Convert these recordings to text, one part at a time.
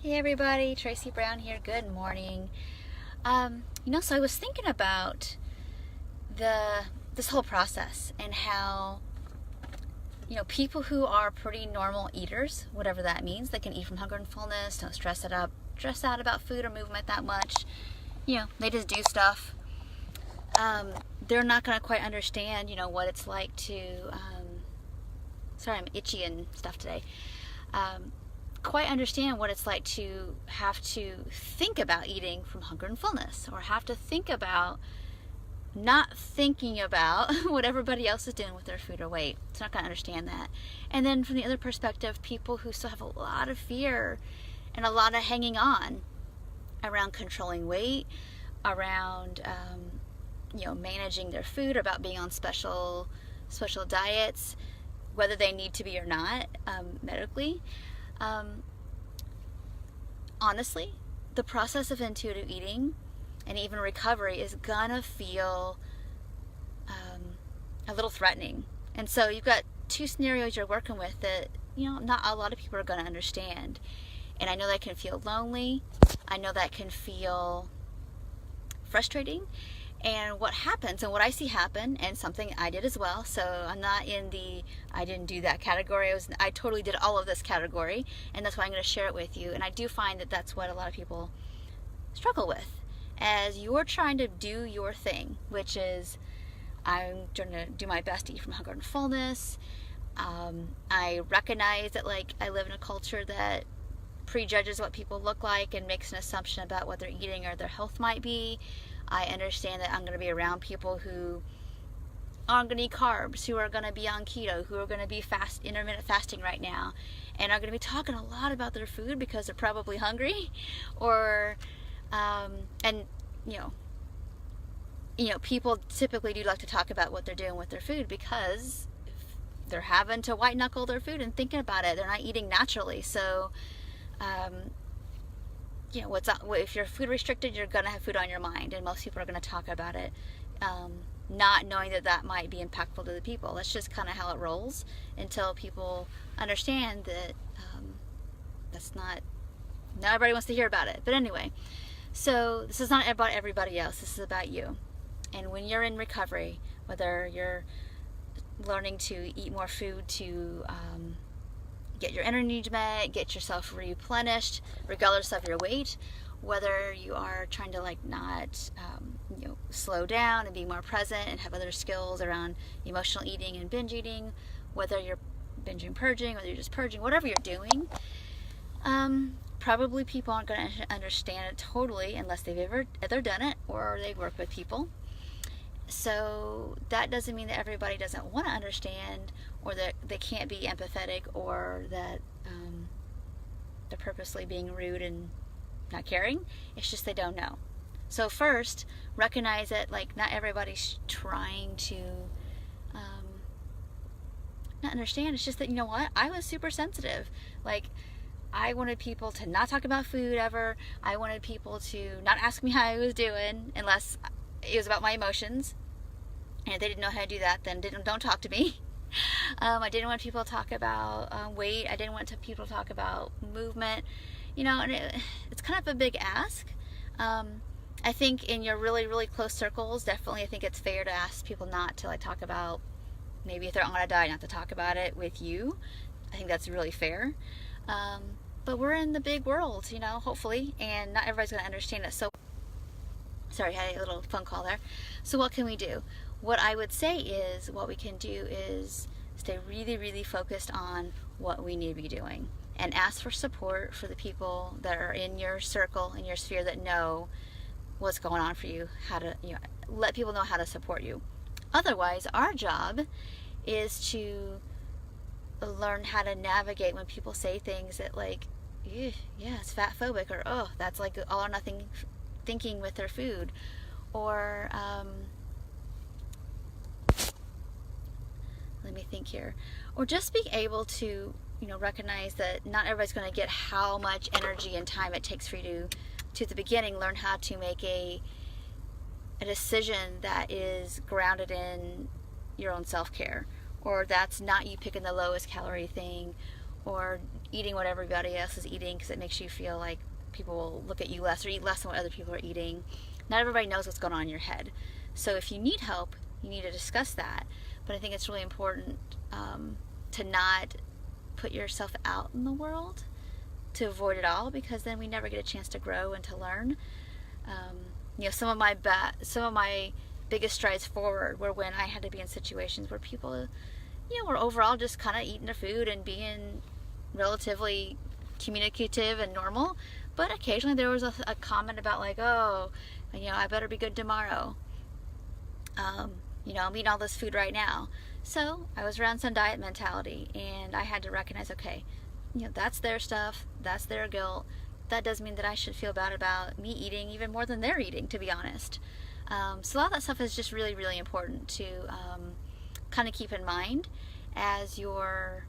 Hey everybody, Tracy Brown here. Good morning. So I was thinking about this whole process and how people who are pretty normal eaters, whatever that means, they can eat from hunger and fullness, don't stress out about food or movement that much. They just do stuff. They're not going to quite understand, what it's like to. Sorry, I'm itchy and stuff today. Quite understand what it's like to have to think about eating from hunger and fullness, or have to think about not thinking about what everybody else is doing with their food or weight. It's not going to understand that. And then from the other perspective, people who still have a lot of fear and a lot of hanging on around controlling weight, around managing their food, about being on special diets, whether they need to be or not, medically. Honestly, the process of intuitive eating and even recovery is gonna feel a little threatening. And so you've got two scenarios you're working with that not a lot of people are gonna understand. And I know that can feel lonely. I know that can feel frustrating. And what happens, and what I see happen, and something I did as well, so I'm not in the I didn't do that category, I totally did all of this category, and that's why I'm going to share it with you. And I do find that that's what a lot of people struggle with, as you're trying to do your thing, which is, I'm trying to do my best to eat from hunger and fullness. I recognize that I live in a culture that prejudges what people look like and makes an assumption about what they're eating or their health might be. I understand that I'm going to be around people who aren't going to eat carbs, who are going to be on keto, who are going to be intermittent fasting right now, and are going to be talking a lot about their food because they're probably hungry, or people typically do like to talk about what they're doing with their food because they're having to white knuckle their food and thinking about it. They're not eating naturally, so. If you're food restricted, you're going to have food on your mind, and most people are going to talk about it, not knowing that might be impactful to the people. That's just kind of how it rolls until people understand that that's not everybody wants to hear about it. But anyway, so this is not about everybody else. This is about you. And when you're in recovery, whether you're learning to eat more food to get your energy needs met, get yourself replenished regardless of your weight, whether you are trying to not slow down and be more present and have other skills around emotional eating and binge eating, whether you're binging, purging, whether you're just purging, whatever you're doing, probably people aren't going to understand it totally unless they've ever done it or they work with people. So that doesn't mean that everybody doesn't want to understand, or that they can't be empathetic, or that they're purposely being rude and not caring. It's just they don't know. So first, recognize that not everybody's trying to not understand. It's just that, I was super sensitive. I wanted people to not talk about food ever. I wanted people to not ask me how I was doing unless it was about my emotions. And if they didn't know how to do that, then don't talk to me. I didn't want people to talk about weight. I didn't want people to talk about movement. And it's kind of a big ask. I think in your really, really close circles, definitely I think it's fair to ask people not to talk about, maybe if they're on a diet, not to talk about it with you. I think that's really fair. But we're in the big world, hopefully, and not everybody's going to understand it. So, sorry, I had a little phone call there. So what can we do? What I would say is, what we can do is stay really, really focused on what we need to be doing, and ask for support for the people that are in your circle, in your sphere, that know what's going on for you, how to, let people know how to support you. Otherwise, our job is to learn how to navigate when people say things that yeah, it's fat phobic, or oh, that's all or nothing thinking with their food, or let me think here, or just being able to recognize that not everybody's going to get how much energy and time it takes for you to at the beginning learn how to make a decision that is grounded in your own self-care, or that's not you picking the lowest calorie thing, or eating what everybody else is eating because it makes you feel like people will look at you less or eat less than what other people are eating. Not everybody knows what's going on in your head. So if you need help, you need to discuss that. But I think it's really important to not put yourself out in the world to avoid it all, because then we never get a chance to grow and to learn. Some of my biggest strides forward were when I had to be in situations where people, were overall just kind of eating their food and being relatively communicative and normal, but occasionally there was a comment about like, oh, I better be good tomorrow. I'm eating all this food right now. So I was around some diet mentality, and I had to recognize, okay, that's their stuff, that's their guilt. That does mean that I should feel bad about me eating even more than they're eating, to be honest. So a lot of that stuff is just really, really important to kind of keep in mind as you're,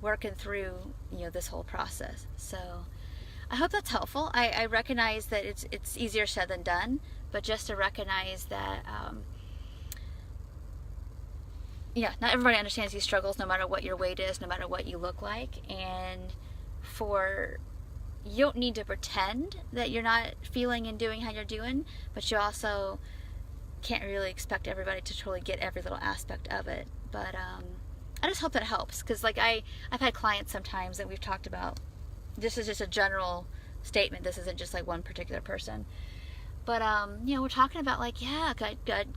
working through, this whole process. So I hope that's helpful. I recognize that it's easier said than done, but just to recognize that, not everybody understands these struggles, no matter what your weight is, no matter what you look like. And you don't need to pretend that you're not feeling and doing how you're doing, but you also can't really expect everybody to totally get every little aspect of it. But I just hope that helps, because like I've had clients sometimes that we've talked about, this is just a general statement, this isn't just like one particular person, but we're talking about like,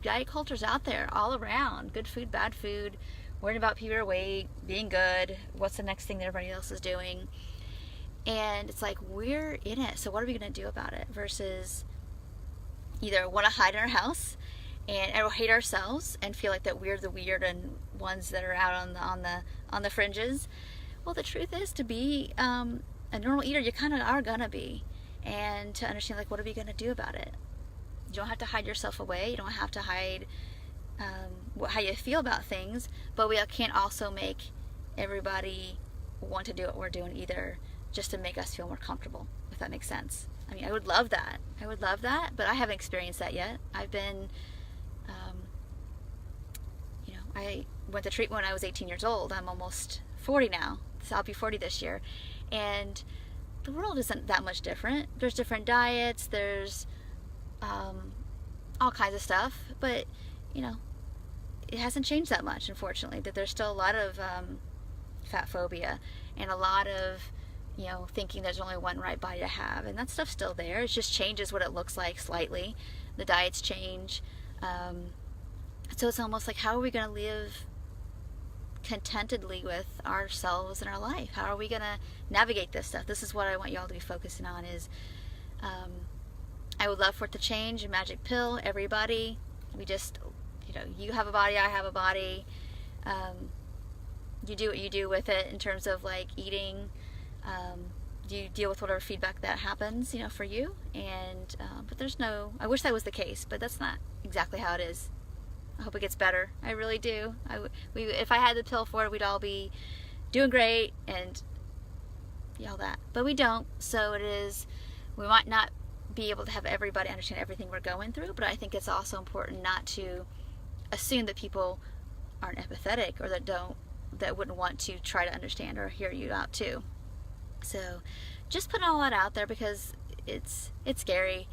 diet culture's out there all around, good food, bad food, worrying about your weight, being good, what's the next thing that everybody else is doing. And it's like, we're in it, so what are we going to do about it? Versus either want to hide in our house and hate ourselves and feel like that we're the weird and ones that are out on the fringes. Well, the truth is, to be a normal eater, you kind of are gonna be, and to understand like, what are we gonna do about it? You don't have to hide yourself away. You don't have to hide how you feel about things, but we can't also make everybody want to do what we're doing either, just to make us feel more comfortable, if that makes sense. I mean, I would love that, but I haven't experienced that yet. I've been, I went to treatment when I was 18 years old. I'm almost 40 now, so I'll be 40 this year. And the world isn't that much different. There's different diets, there's all kinds of stuff, but, it hasn't changed that much, unfortunately. That there's still a lot of fat phobia and a lot of, thinking there's only one right body to have, and that stuff's still there. It just changes what it looks like slightly. The diets change. So it's almost like, how are we going to live contentedly with ourselves and our life? How are we going to navigate this stuff? This is what I want y'all to be focusing on is, I would love for it to change, a magic pill, everybody. We just, you have a body, I have a body. You do what you do with it in terms of like eating. You deal with whatever feedback that happens, for you. And, but I wish that was the case, but that's not exactly how it is. I hope it gets better. I really do. If I had the pill for it, we'd all be doing great and all that. But we don't. So we might not be able to have everybody understand everything we're going through, but I think it's also important not to assume that people aren't empathetic or that wouldn't want to try to understand or hear you out too. So just putting all that out there, because it's scary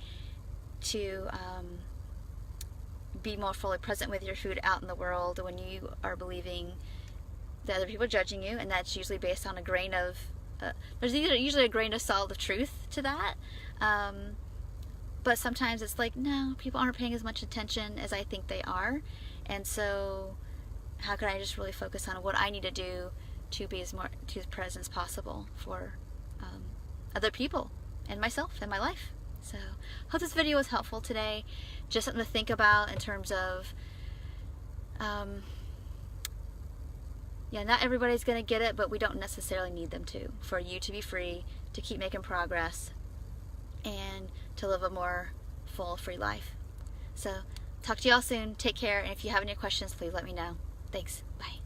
to be more fully present with your food out in the world when you are believing that other people are judging you, and that's usually based on a grain of there's usually a grain of salt of truth to that, but sometimes it's like, no, people aren't paying as much attention as I think they are, and so how can I just really focus on what I need to do to be as present as possible for other people and myself and my life. So hope this video was helpful today. Just something to think about in terms of not everybody's gonna get it, but we don't necessarily need them to, for you to be free, to keep making progress, and to live a more full, free life. So talk to y'all soon. Take care, and if you have any questions, please let me know. Thanks. Bye.